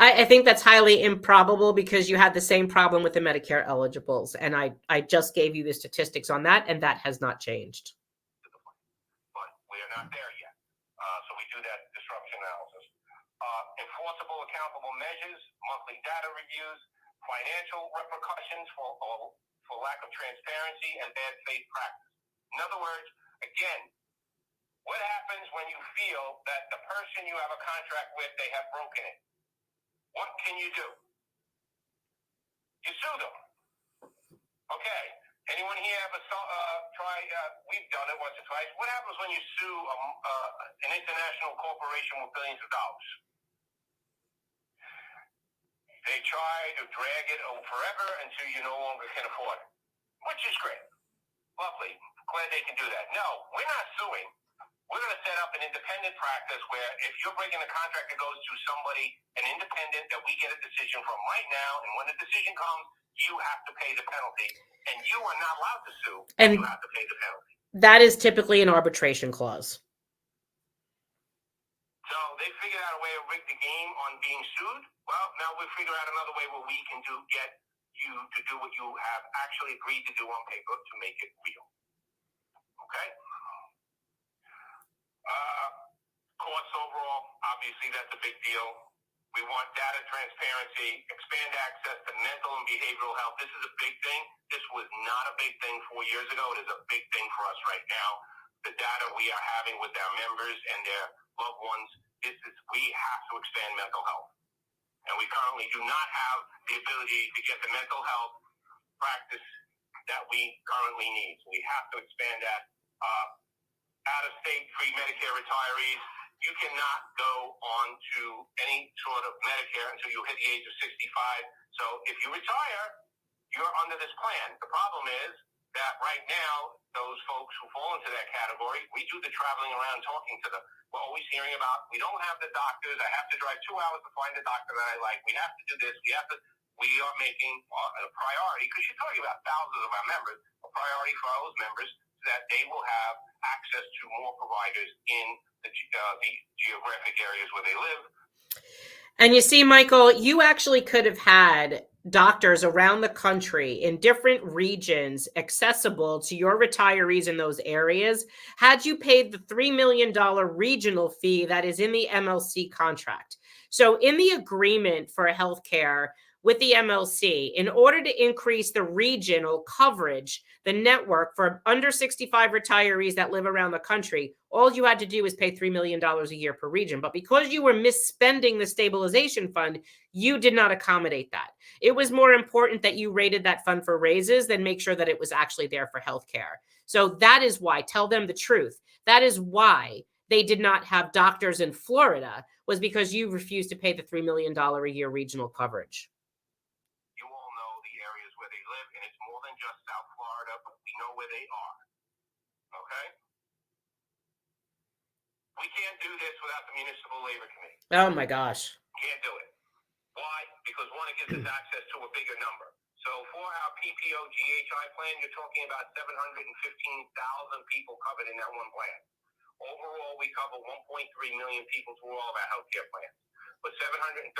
I think that's highly improbable, because you had the same problem with the Medicare eligibles. And I just gave you the statistics on that, and that has not changed. But we are not there yet. So we do that disruption analysis. Enforceable, accountable measures, monthly data reviews, financial repercussions for lack of transparency and bad faith practice. In other words, again, what happens when you feel that the person you have a contract with, they have broken it? What can you do? You sue them. Okay. Anyone here ever we've done it once or twice. What happens when you sue an international corporation with billions of dollars? They try to drag it forever until you no longer can afford it, which is great. Lovely. Glad they can do that. No, we're not suing. We're going to set up an independent practice where if you're breaking a contract, it goes to somebody, an independent, that we get a decision from right now. And when the decision comes, you have to pay the penalty. And you are not allowed to sue. And you have to pay the penalty. That is typically an arbitration clause. So they figured out a way to rig the game on being sued. Well, now we'll figure out another way where we can get you to do what you have actually agreed to do on paper to make it real. Okay? Costs overall, obviously that's a big deal. We want data transparency, expand access to mental and behavioral health. This is a big thing. This was not a big thing 4 years ago. It is a big thing for us right now. The data we are having with our members and their loved ones, we have to expand mental health. And we currently do not have the ability to get the mental health practice that we currently need. So we have to expand that. Out-of-state free Medicare retirees, you cannot go on to any sort of Medicare until you hit the age of 65. So if you retire, you're under this plan. The problem is that right now, those folks who fall into that category, we do the traveling around talking to them. We're always hearing about, we don't have the doctors. I have to drive 2 hours to find a doctor that I like. We have to do this. We are making a priority, because you're talking about thousands of our members, a priority for those members, that they will have access to more providers in the geographic areas where they live. And you see, Michael, you actually could have had doctors around the country in different regions accessible to your retirees in those areas had you paid the $3 million regional fee that is in the MLC contract. So, in the agreement for healthcare with the MLC, in order to increase the regional coverage, the network for under 65 retirees that live around the country, all you had to do was pay $3 million a year per region. But because you were misspending the stabilization fund, you did not accommodate that. It was more important that you rated that fund for raises than make sure that it was actually there for healthcare. So that is why, tell them the truth. That is why they did not have doctors in Florida, was because you refused to pay the $3 million a year regional coverage. You all know the areas where they live, and it's more than just South Florida, but we know where they are. Okay? We can't do this without the Municipal Labor Committee. Oh my gosh. Can't do it. Why? Because one, it gives us access to a bigger number. So for our PPO GHI plan, you're talking about 715,000 people covered in that one plan. Overall, we cover 1.3 million people through all of our healthcare plans. But 713,000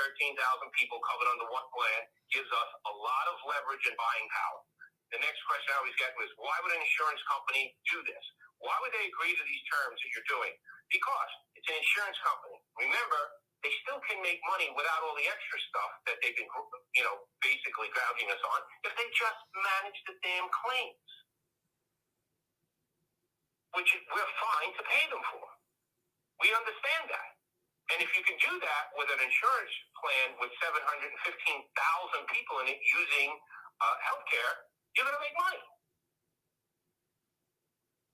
people covered under one plan gives us a lot of leverage and buying power. The next question I always get was, why would an insurance company do this? Why would they agree to these terms that you're doing? Because it's an insurance company. Remember, they still can make money without all the extra stuff that they've been, basically gouging us on if they just manage the damn claims, which we're fine to pay them for. We understand that. And if you can do that with an insurance plan with 715,000 people in it using healthcare, you're going to make money.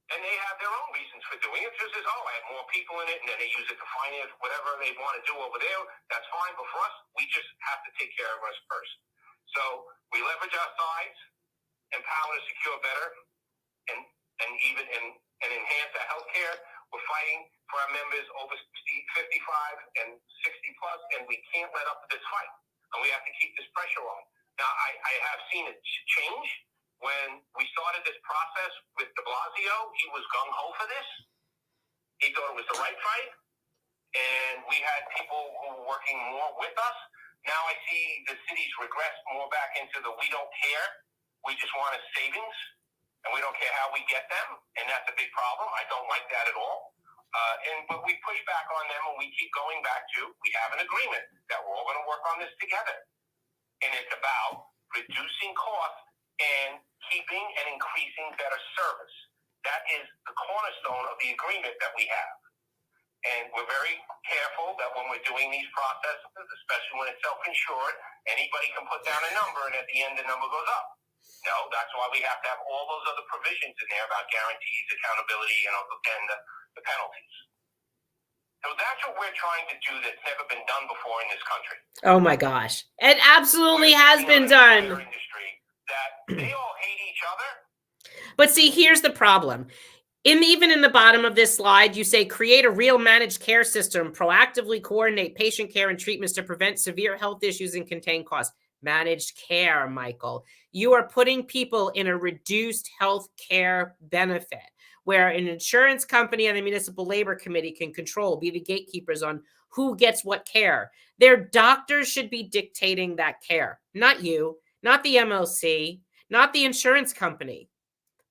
And they have their own reasons for doing it. Just as, I have more people in it, and then they use it to finance whatever they want to do over there. That's fine. But for us, we just have to take care of us first. So we leverage our sides, empower to secure better, and even enhance our healthcare. We're fighting for our members over 55 and 60 plus, and we can't let up this fight. And we have to keep this pressure on. Now, I have seen it change. When we started this process with de Blasio, he was gung-ho for this. He thought it was the right fight. And we had people who were working more with us. Now I see the cities regress more back into the we don't care. We just want a savings. And we don't care how we get them. And that's a big problem. I don't like that at all. But we push back on them, and we keep going back to, we have an agreement that we're all going to work on this together. And it's about reducing costs and keeping and increasing better service. That is the cornerstone of the agreement that we have. And we're very careful that when we're doing these processes, especially when it's self-insured, anybody can put down a number, and at the end, the number goes up. No, that's why we have to have all those other provisions in there about guarantees, accountability, and the penalties. So that's what we're trying to do that's never been done before in this country. Oh my gosh. It absolutely has been done. Industry that they all hate each other. But see, here's the problem. Even in the bottom of this slide, you say create a real managed care system, proactively coordinate patient care and treatments to prevent severe health issues and contain costs. Managed care, Michael. You are putting people in a reduced health care benefit where an insurance company and the Municipal Labor Committee can control, be the gatekeepers on who gets what care. Their doctors should be dictating that care, not you, not the MLC, not the insurance company.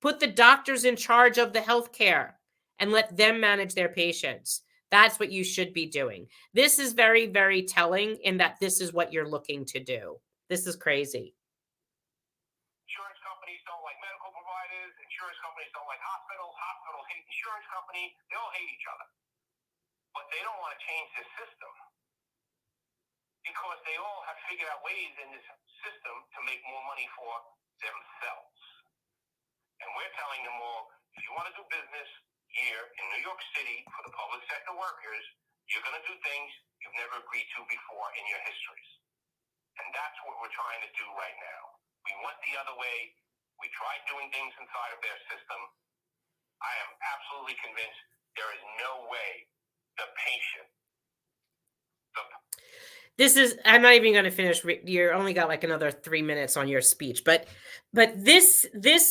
Put the doctors in charge of the health care and let them manage their patients. That's what you should be doing. This is very, very telling in that this is what you're looking to do. This is crazy. Insurance companies don't like medical providers. Insurance companies don't like hospitals. Hospitals hate insurance companies. They all hate each other. But they don't want to change this system because they all have figured out ways in this system to make more money for themselves. And we're telling them all, if you want to do business here in New York City for the public sector workers, you're going to do things you've never agreed to before in your histories. And that's what we're trying to do right now. We went the other way. We tried doing things inside of their system. I am absolutely convinced there is no way the patient, I'm not even going to finish. You only got like another 3 minutes on your speech, but this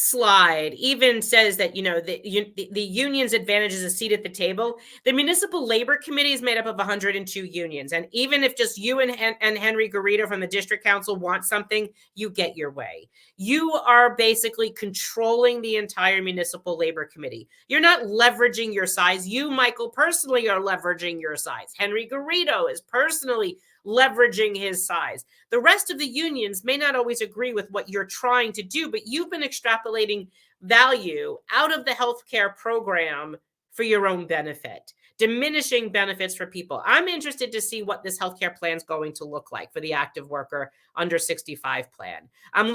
slide even says that, the union's advantage is a seat at the table. The municipal labor committee is made up of 102 unions, and even if just you and Henry Garrido from the district council want something, you get your way. You are basically controlling the entire municipal labor committee. You're not leveraging your size. You, Michael, personally are leveraging your size. Henry Garrido is personally leveraging his size. The rest of the unions may not always agree with what you're trying to do, but you've been extrapolating value out of the healthcare program for your own benefit, diminishing benefits for people. I'm interested to see what this healthcare plan is going to look like for the active worker under 65 plan. I'm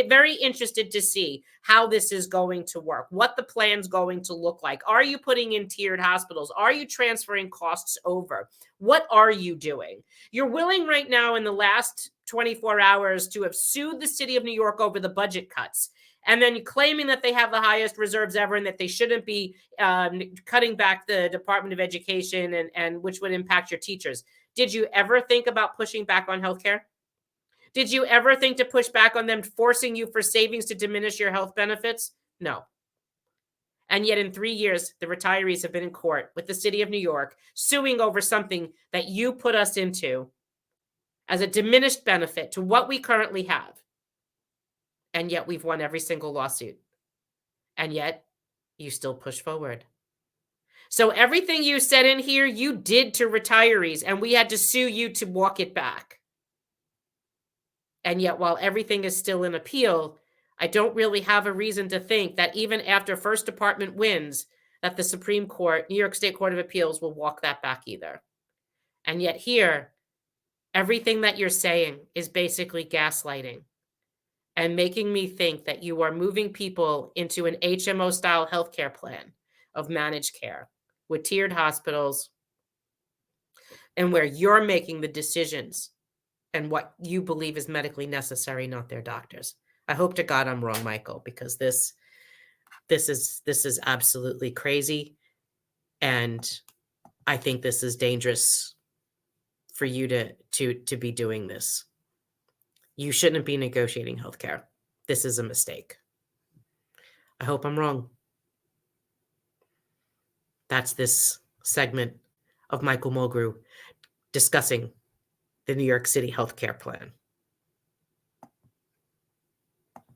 very interested to see how this is going to work, what the plan's going to look like. Are you putting in tiered hospitals? Are you transferring costs over? What are you doing? You're willing right now in the last 24 hours to have sued the city of New York over the budget cuts, and then claiming that they have the highest reserves ever and that they shouldn't be cutting back the Department of Education and which would impact your teachers. Did you ever think about pushing back on healthcare? Did you ever think to push back on them forcing you for savings to diminish your health benefits? No. And yet in 3 years, the retirees have been in court with the city of New York suing over something that you put us into as a diminished benefit to what we currently have. And yet we've won every single lawsuit. And yet you still push forward. So everything you said in here, you did to retirees, and we had to sue you to walk it back. And yet while everything is still in appeal, I don't really have a reason to think that even after First Department wins, that the Supreme Court, New York State Court of Appeals, will walk that back either. And yet here, everything that you're saying is basically gaslighting and making me think that you are moving people into an HMO-style healthcare plan of managed care with tiered hospitals and where you're making the decisions and what you believe is medically necessary, not their doctors. I hope to God I'm wrong, Michael, because this is absolutely crazy, and I think this is dangerous for you to be doing this. You shouldn't be negotiating healthcare. This is a mistake. I hope I'm wrong. That's this segment of Michael Mulgrew discussing the New York City healthcare plan.